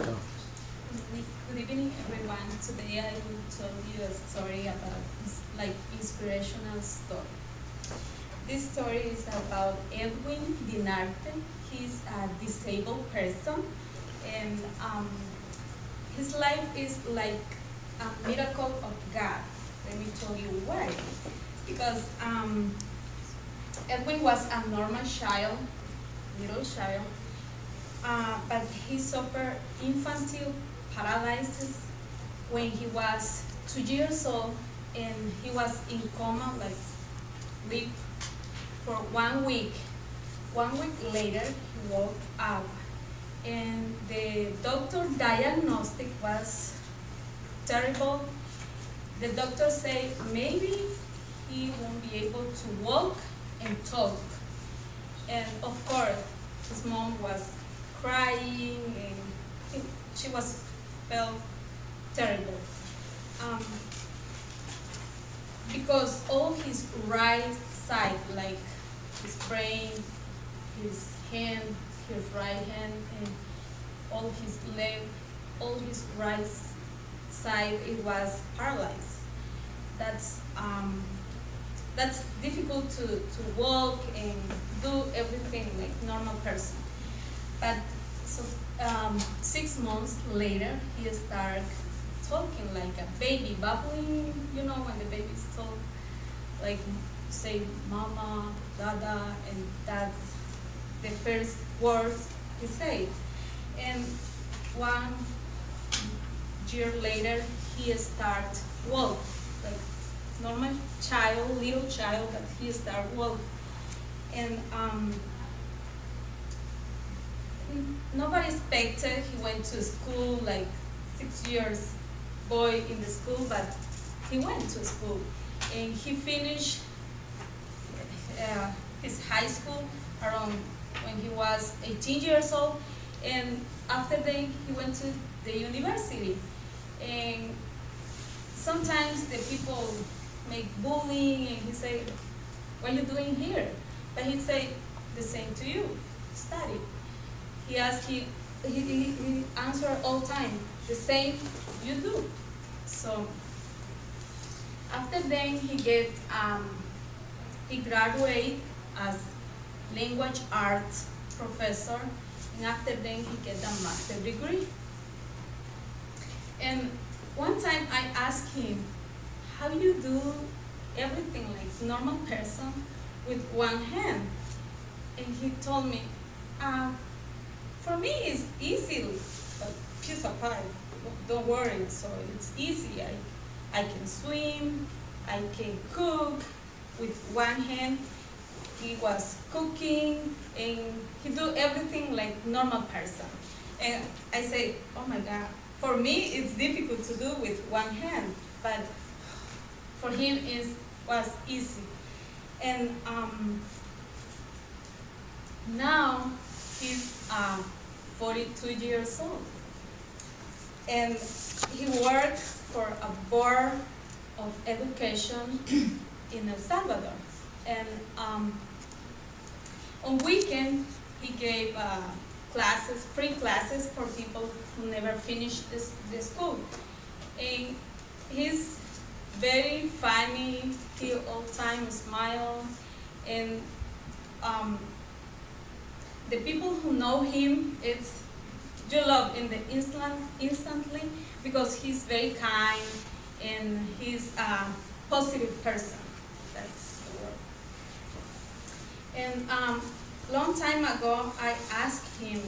Go. Good evening, everyone. Today I will tell you a story about inspirational story. This story is about Edwin Dinarte. He's a disabled person, and his life is like a miracle of God. Let me tell you why. Because Edwin was a normal child, little child, but he suffered infantile paralysis when he was 2 years old, and he was in coma, like sleep for 1 week. 1 week later, he woke up, and the doctor diagnostic was terrible. The doctor said maybe he won't be able to walk and talk. And of course, his mom was crying, and she was felt terrible. Um, because all his right side, like his brain, his hand, his right hand, and all his leg, all his right side, it was paralyzed. That's um, that's difficult to walk and do everything like normal person. But so 6 months later, he started talking like a baby, babbling. You know when the babies talk, like say mama, dada, and that's the first words he said. And 1 year later, he start walk like normal child, little child, but he start walk. And nobody expected he went to school like 6 years boy in the school, but he went to school and he finished his high school around when he was 18 years old, and after that he went to the university. And sometimes the people make bullying, and he say, what are you doing here? But he say the same to you, study. He asked, he answer all time, the same you do. So after then he graduate as language arts professor, and after then he get a master degree. And one time I asked him, how you do everything like normal person with one hand? And he told me, for me it's easy, a piece of pie, don't worry, so it's easy. I can swim, I can cook with one hand. He was cooking, and he do everything like normal person. And I say, oh my God, for me it's difficult to do with one hand, but for him it was easy. And now he's 42 years old, and he worked for a board of education in El Salvador. And on weekend he gave classes, free classes for people who never finished the school. And he's very funny. He all time smile, and the people who know him, it's you love in the instantly, because he's very kind and he's a positive person. That's the word. And long time ago, I asked him,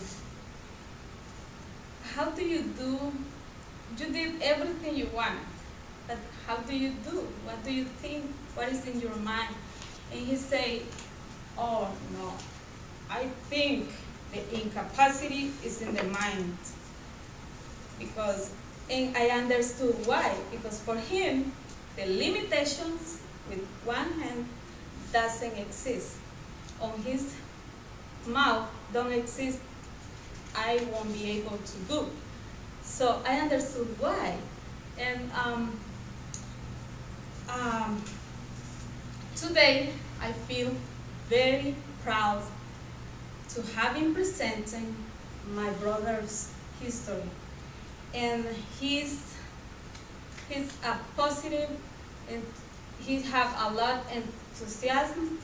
how do you do? You did everything you want, but how do you do? What do you think? What is in your mind? And he said, oh no, I think the incapacity is in the mind. And I understood why. Because for him, the limitations with one hand doesn't exist. On his mouth don't exist. I won't be able to do. So I understood why. And today I feel very proud to have been presenting my brother's history. And he's a positive, and he have a lot of enthusiasm,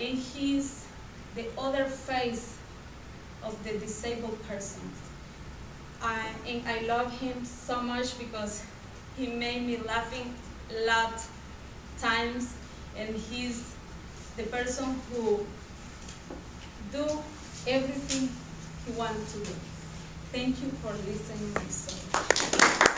and he's the other face of the disabled person. And I love him so much because he made me laughing a lot times, and he's the person who do everything he wants to do. Thank you for listening to me.